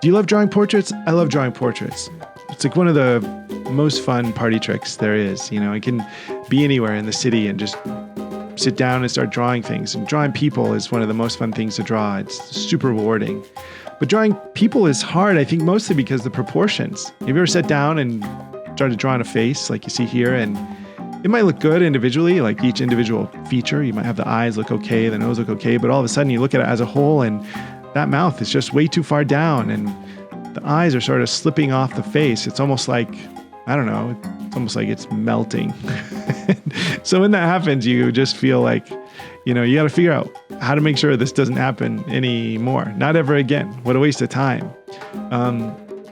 Do you love drawing portraits? I love drawing portraits. It's like one of the most fun party tricks there is. I can be anywhere in the city and just sit down and start drawing things. And drawing people is one of the most fun things to draw. It's super rewarding. But drawing people is hard, I think, mostly because the proportions. Have you ever sat down and started drawing a face like you see here? And it might look good individually, like each individual feature. You might have the eyes look okay, the nose look okay, but all of a sudden you look at it as a whole and that mouth is just way too far down and the eyes are sort of slipping off the face. It's almost like, I don't know, it's almost like it's melting. So when that happens, you just feel like, you got to figure out how to make sure this doesn't happen anymore. Not ever again. What a waste of time.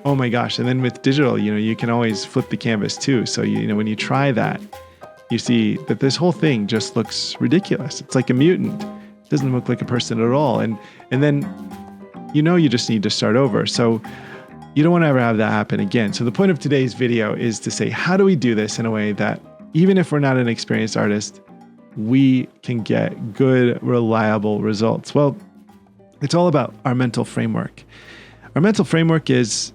Oh my gosh. And then with digital, you can always flip the canvas too. So, when you try that, you see that this whole thing just looks ridiculous. It's like a mutant. It doesn't look like a person at all. And then, you just need to start over. So you don't want to ever have that happen again. So the point of today's video is to say, how do we do this in a way that even if we're not an experienced artist, we can get good, reliable results? Well, it's all about our mental framework. Our mental framework is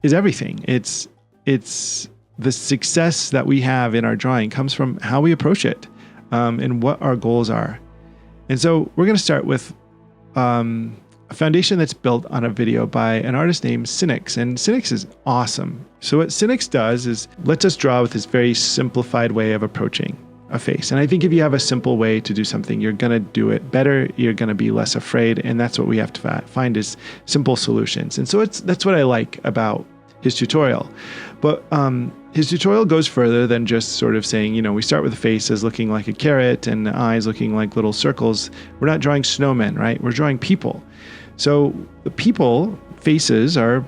everything. It's the success that we have in our drawing comes from how we approach it, and what our goals are. And so we're going to start with a foundation that's built on a video by an artist named Cynics. And Cynics is awesome. So what Cynics does is lets us draw with this very simplified way of approaching a face. And I think if you have a simple way to do something, you're going to do it better. You're going to be less afraid. And that's what we have to find is simple solutions. And so that's what I like about his tutorial. But his tutorial goes further than just sort of saying, we start with the face as looking like a carrot and the eyes looking like little circles. We're not drawing snowmen, right? We're drawing people. So the people faces are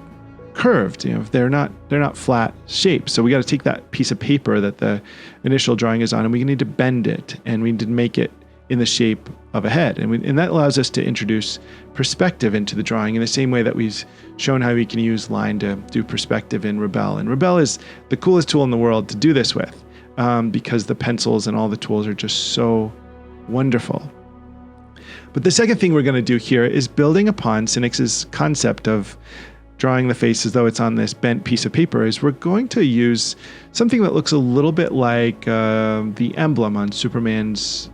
curved, they're not flat shapes. So we got to take that piece of paper that the initial drawing is on, and we need to bend it, and we need to make it in the shape of a head. And that allows us to introduce perspective into the drawing in the same way that we've shown how we can use line to do perspective in Rebelle. And Rebelle is the coolest tool in the world to do this with, because the pencils and all the tools are just so wonderful. But the second thing we're going to do here is building upon Cynics' concept of drawing the face as though it's on this bent piece of paper, is we're going to use something that looks a little bit like the emblem on Superman's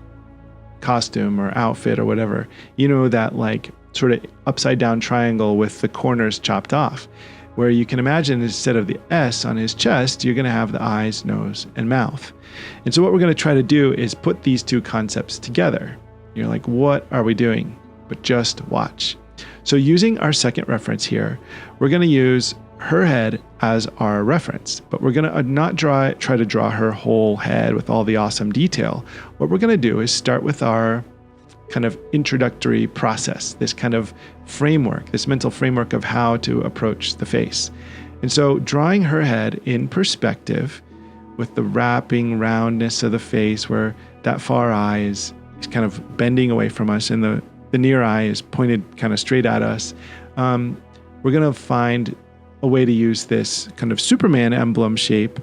costume or outfit or whatever. That like sort of upside down triangle with the corners chopped off, where you can imagine instead of the S on his chest, you're going to have the eyes, nose, and mouth. And so what we're going to try to do is put these two concepts together. You're like, what are we doing? But just watch. So using our second reference here, we're going to use her head as our reference, but we're going to not try to draw her whole head with all the awesome detail. What we're going to do is start with our kind of introductory process, this kind of framework, this mental framework of how to approach the face. And so drawing her head in perspective with the wrapping roundness of the face where that far eye is kind of bending away from us and the near eye is pointed kind of straight at us. We're going to find a way to use this kind of Superman emblem shape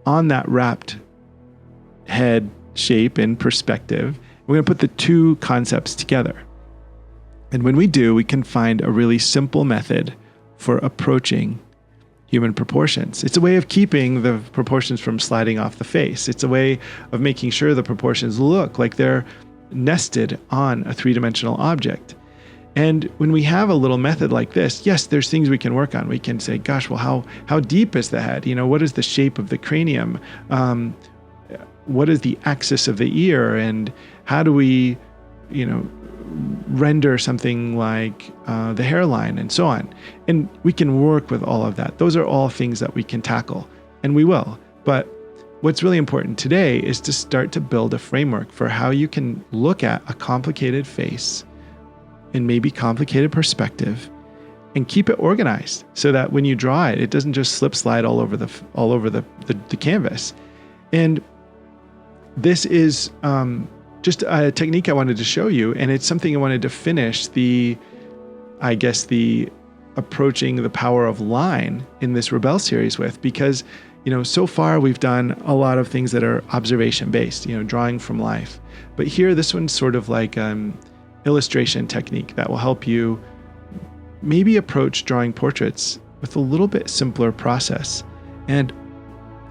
on that wrapped head shape in perspective. We're going to put the two concepts together. And when we do, we can find a really simple method for approaching human proportions. It's a way of keeping the proportions from sliding off the face. It's a way of making sure the proportions look like they're nested on a three-dimensional object. And when we have a little method like this, yes, there's things we can work on. We can say, gosh, well, how deep is the head? What is the shape of the cranium? What is the axis of the ear? And how do we, render something like the hairline and so on? And we can work with all of that. Those are all things that we can tackle, and we will. But what's really important today is to start to build a framework for how you can look at a complicated face and maybe complicated perspective and keep it organized so that when you draw it, it doesn't just slide all over the canvas. And this is just a technique I wanted to show you, and it's something I wanted to finish the approaching the power of line in this Rebelle series with, because so far we've done a lot of things that are observation based, drawing from life. But here, this one's sort of like illustration technique that will help you maybe approach drawing portraits with a little bit simpler process. And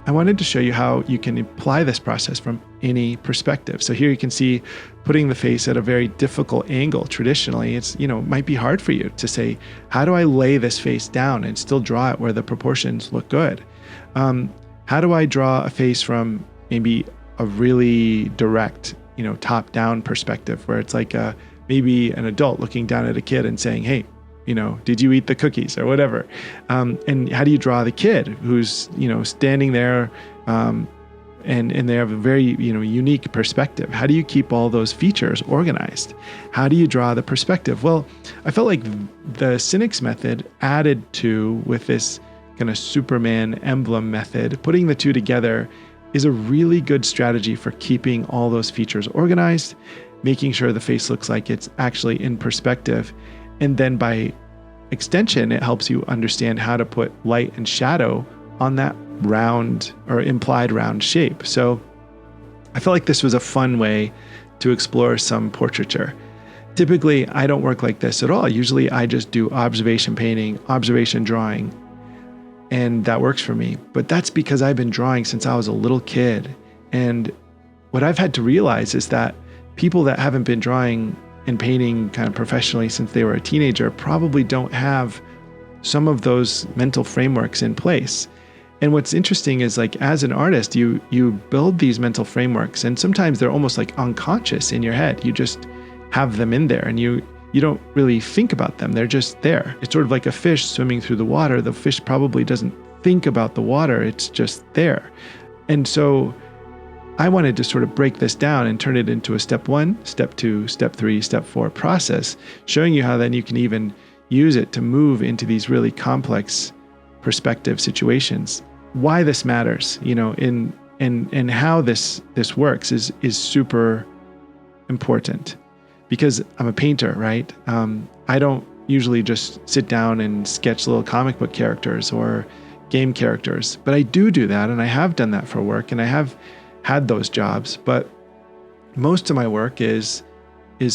I wanted to show you how you can apply this process from any perspective. So here you can see putting the face at a very difficult angle. Traditionally, it's, might be hard for you to say, how do I lay this face down and still draw it where the proportions look good? How do I draw a face from maybe a really direct, top-down perspective where it's like maybe an adult looking down at a kid and saying, hey, did you eat the cookies or whatever? And how do you draw the kid who's, standing there and they have a very, unique perspective? How do you keep all those features organized? How do you draw the perspective? Well, I felt like the Cynics method added to with this kind of Superman emblem method, putting the two together is a really good strategy for keeping all those features organized, making sure the face looks like it's actually in perspective. And then by extension, it helps you understand how to put light and shadow on that round or implied round shape. So I felt like this was a fun way to explore some portraiture. Typically, I don't work like this at all. Usually I just do observation painting, observation drawing, and that works for me. But that's because I've been drawing since I was a little kid. And what I've had to realize is that people that haven't been drawing and painting kind of professionally since they were a teenager probably don't have some of those mental frameworks in place. And what's interesting is, like, as an artist, you build these mental frameworks, and sometimes they're almost like unconscious in your head. You just have them in there and you don't really think about them. They're just there. It's sort of like a fish swimming through the water. The fish probably doesn't think about the water. It's just there. And so I wanted to sort of break this down and turn it into a step 1, step 2, step 3, step 4 process, showing you how then you can even use it to move into these really complex perspective situations. Why this matters, and how this works is super important, because I'm a painter, right? I don't usually just sit down and sketch little comic book characters or game characters, but I do that, and I have done that for work, and I have had those jobs. But most of my work is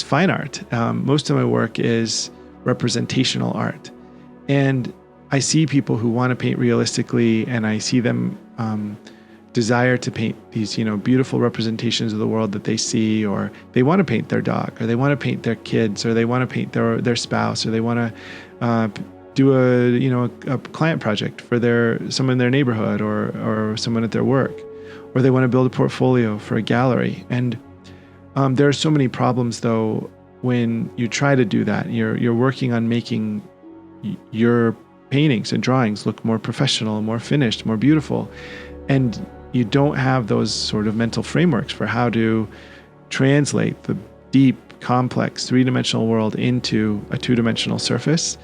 fine art. Most of my work is representational art, and I see people who want to paint realistically, and I see them desire to paint these, beautiful representations of the world that they see, or they want to paint their dog, or they want to paint their kids, or they want to paint their spouse, or they want to do a client project for someone in their neighborhood, or someone at their work, or they want to build a portfolio for a gallery. And there are so many problems, though, when you try to do that. You're working on making your paintings and drawings look more professional, more finished, more beautiful, and you don't have those sort of mental frameworks for how to translate the deep, complex, three-dimensional world into a two-dimensional surface.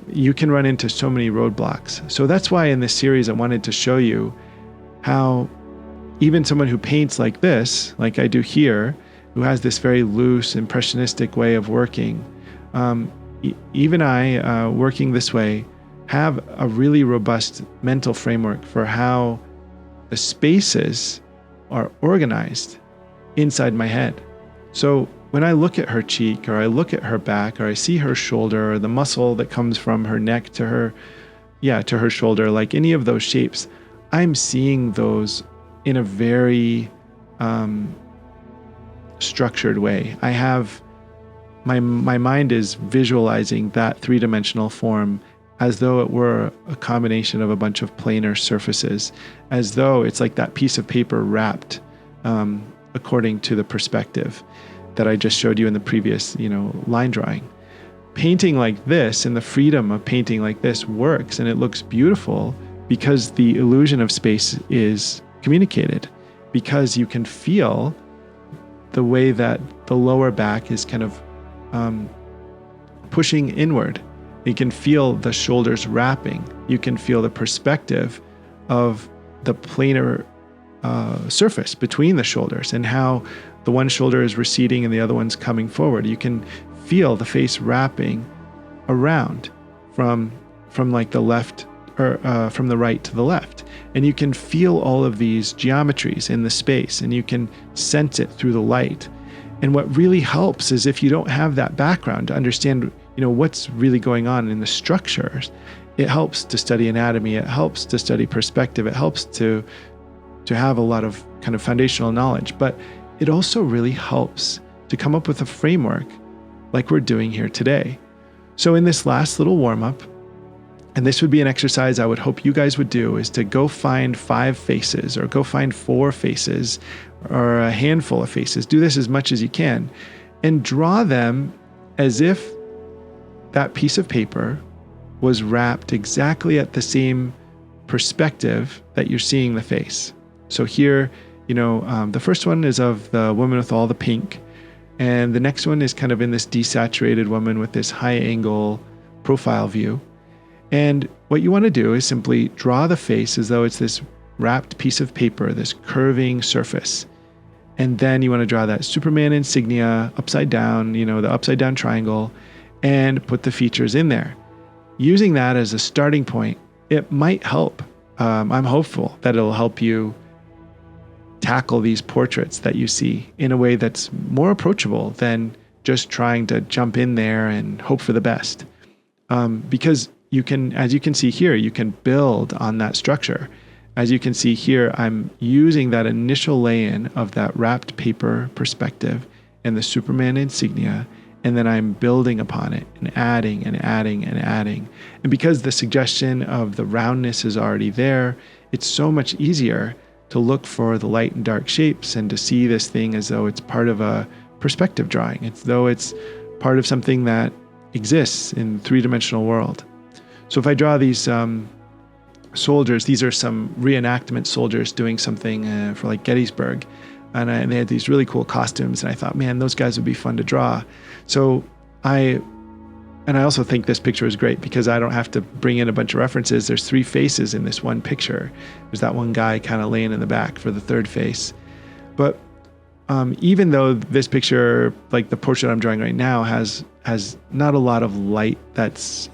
You can run into so many roadblocks. So that's why in this series I wanted to show you how even someone who paints like this, like I do here, who has this very loose, impressionistic way of working, even I, working this way, have a really robust mental framework for how the spaces are organized inside my head. So when I look at her cheek, or I look at her back, or I see her shoulder, or the muscle that comes from her neck to her shoulder, like any of those shapes, I'm seeing those in a very structured way. I have my mind is visualizing that three-dimensional form as though it were a combination of a bunch of planar surfaces, as though it's like that piece of paper wrapped according to the perspective that I just showed you in the previous, line drawing. Painting like this, and the freedom of painting like this, works, and it looks beautiful because the illusion of space is communicated, because you can feel the way that the lower back is kind of pushing inward. You can feel the shoulders wrapping. You can feel the perspective of the planar surface between the shoulders, and how the one shoulder is receding and the other one's coming forward. You can feel the face wrapping around from like the left, or from the right to the left. And you can feel all of these geometries in the space, and you can sense it through the light. And what really helps is if you don't have that background to understand, what's really going on in the structures. It helps to study anatomy. It helps to study perspective. It helps to have a lot of kind of foundational knowledge, but it also really helps to come up with a framework like we're doing here today. So in this last little warm-up, and this would be an exercise I would hope you guys would do, is to go find 5 faces, or go find 4 faces, or a handful of faces. Do this as much as you can, and draw them as if that piece of paper was wrapped exactly at the same perspective that you're seeing the face. So here, the first one is of the woman with all the pink, and the next one is kind of in this desaturated woman with this high angle profile view. And what you want to do is simply draw the face as though it's this wrapped piece of paper, this curving surface. And then you want to draw that Superman insignia upside down, the upside down triangle, and put the features in there. Using that as a starting point, it might help. I'm hopeful that it'll help you tackle these portraits that you see in a way that's more approachable than just trying to jump in there and hope for the best. Because you can, as you can see here, you can build on that structure. As you can see here, I'm using that initial lay-in of that wrapped paper perspective and the Superman insignia, and then I'm building upon it and adding and adding and adding. And because the suggestion of the roundness is already there, it's so much easier to look for the light and dark shapes and to see this thing as though it's part of a perspective drawing, as though it's part of something that exists in 3-dimensional world. So if I draw these soldiers, these are some reenactment soldiers doing something for like Gettysburg, and they had these really cool costumes, and I thought, man, those guys would be fun to draw. So I also think this picture is great because I don't have to bring in a bunch of references. There's 3 faces in this one picture. There's that one guy kind of laying in the back for the third face. But even though this picture, like the portrait I'm drawing right now, has not a lot of light that's,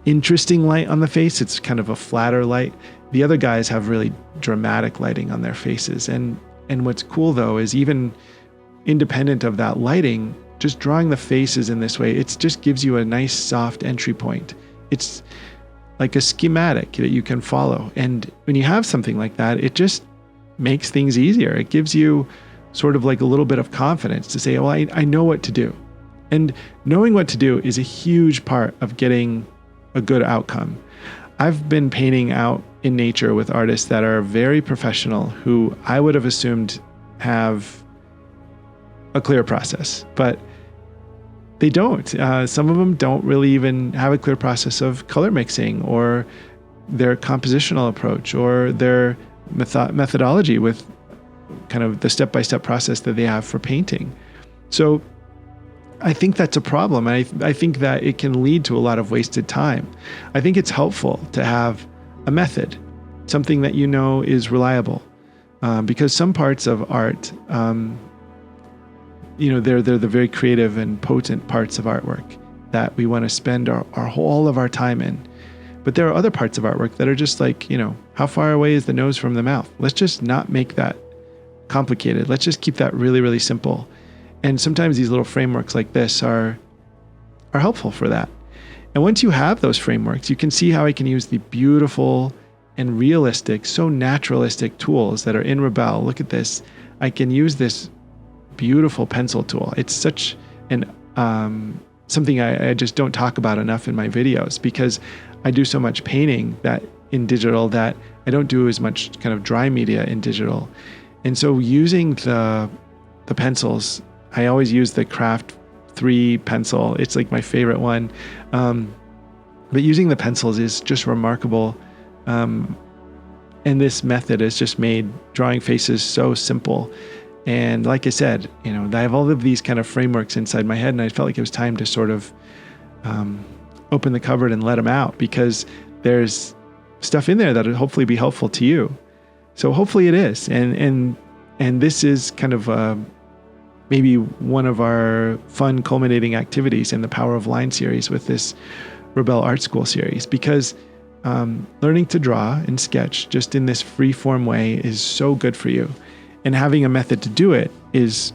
interesting light on the face, it's kind of a flatter light. The other guys have really dramatic lighting on their faces. And what's cool though is even independent of that lighting, just drawing the faces in this way, it just gives you a nice soft entry point. It's like a schematic that you can follow. And when you have something like that, it just makes things easier. It gives you sort of like a little bit of confidence to say, well, I know what to do. And knowing what to do is a huge part of getting a good outcome. I've been painting out in nature with artists that are very professional, who I would have assumed have a clear process, but they don't. Some of them don't really even have a clear process of color mixing, or their compositional approach, or their methodology with kind of the step-by-step process that they have for painting. So I think that's a problem. I think that it can lead to a lot of wasted time. I think it's helpful to have a method, something that is reliable, because some parts of art, they're the very creative and potent parts of artwork that we want to spend all of our time in. But there are other parts of artwork that are just like, how far away is the nose from the mouth? Let's just not make that complicated. Let's just keep that really, really simple. And sometimes these little frameworks like this are helpful for that. And once you have those frameworks, you can see how I can use the beautiful and realistic, so naturalistic tools that are in Rebelle. Look at this. I can use this beautiful pencil tool. It's such an something I just don't talk about enough in my videos, because I do so much painting that in digital that I don't do as much kind of dry media in digital. And so using the pencils, I always use the Craft 3 pencil. It's like my favorite one. But using the pencils is just remarkable. And this method has just made drawing faces so simple. And like I said, I have all of these kind of frameworks inside my head, and I felt like it was time to sort of open the cupboard and let them out, because there's stuff in there that will hopefully be helpful to you. So hopefully it is. And this is kind of maybe one of our fun culminating activities in the Power of Line series with this Rebelle Art School series, because learning to draw and sketch just in this free form way is so good for you. And having a method to do it is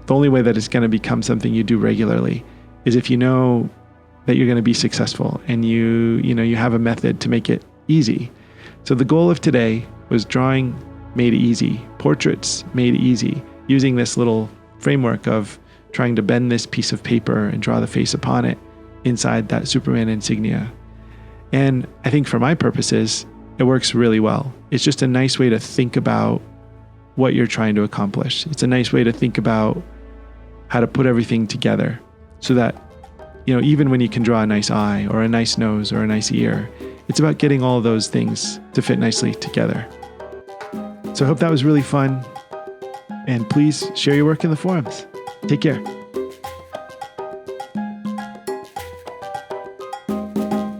the only way that it's going to become something you do regularly. is if you know that you're going to be successful and you have a method to make it easy. So the goal of today was drawing made easy, portraits made easy, using this little framework of trying to bend this piece of paper and draw the face upon it inside that Superman insignia. And I think for my purposes, it works really well. It's just a nice way to think about what you're trying to accomplish. It's a nice way to think about how to put everything together so that, even when you can draw a nice eye or a nice nose or a nice ear, it's about getting all of those things to fit nicely together. So I hope that was really fun. And please share your work in the forums. Take care.